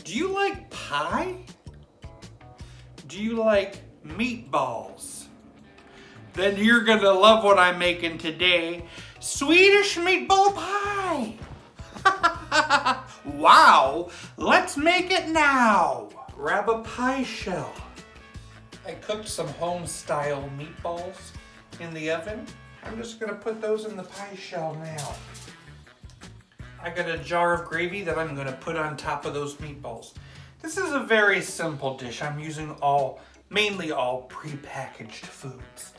Do you like pie? Do you like meatballs? Then you're gonna love what I'm making today. Swedish Meatball Pie! Wow, let's make it now. Grab a pie shell. I cooked some home-style meatballs in the oven. I'm just gonna put those in the pie shell now. I got a jar of gravy that I'm gonna put on top of those meatballs. This is a very simple dish. I'm using mainly all prepackaged foods.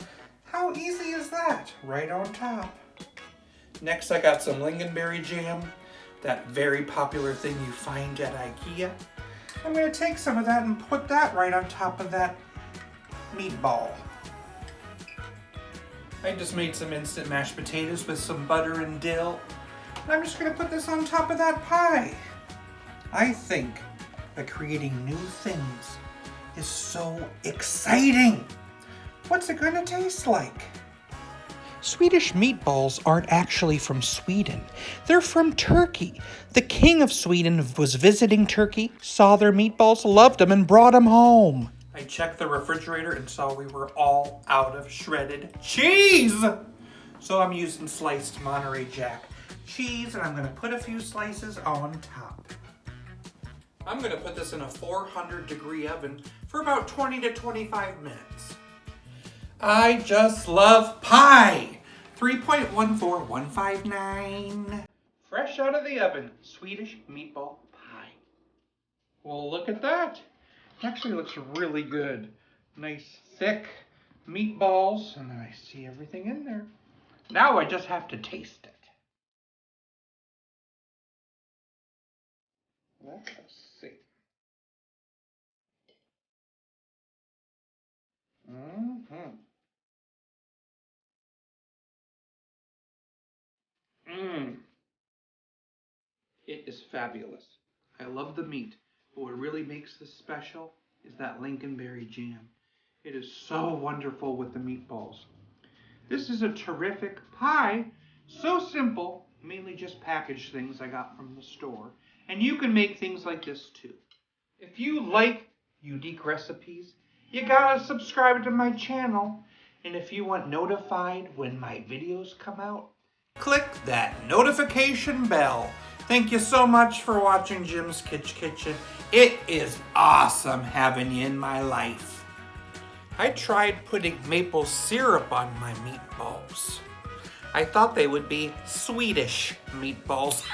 How easy is that? Right on top. Next, I got some Lingonberry Jam, that very popular thing you find at IKEA. I'm gonna take some of that and put that right on top of that meatball. I just made some instant mashed potatoes with some butter and dill. And I'm just gonna put this on top of that pie. I think that creating new things is so exciting. What's it gonna taste like? Swedish meatballs aren't actually from Sweden. They're from Turkey. The king of Sweden was visiting Turkey, saw their meatballs, loved them, and brought them home. I checked the refrigerator and saw we were all out of shredded cheese. So I'm using sliced Monterey Jack cheese, and I'm gonna put a few slices on top. I'm gonna put this in a 400-degree oven for about 20 to 25 minutes. I just love pie. 3.14159. Fresh out of the oven, Swedish meatball pie. Well, look at that. It actually looks really good. Nice thick meatballs, and I see everything in there. Now I just have to taste it. Let's see. It is fabulous. I love the meat, but what really makes this special is that Lingonberry Jam. It is so wonderful with the meatballs. This is a terrific pie. So simple, mainly just packaged things I got from the store. And you can make things like this too. If you like unique recipes, you gotta subscribe to my channel. And if you want notified when my videos come out, click that notification bell. Thank you so much for watching Jim's Kitsch Kitchen. It is awesome having you in my life. I tried putting maple syrup on my meatballs. I thought they would be Swedish meatballs.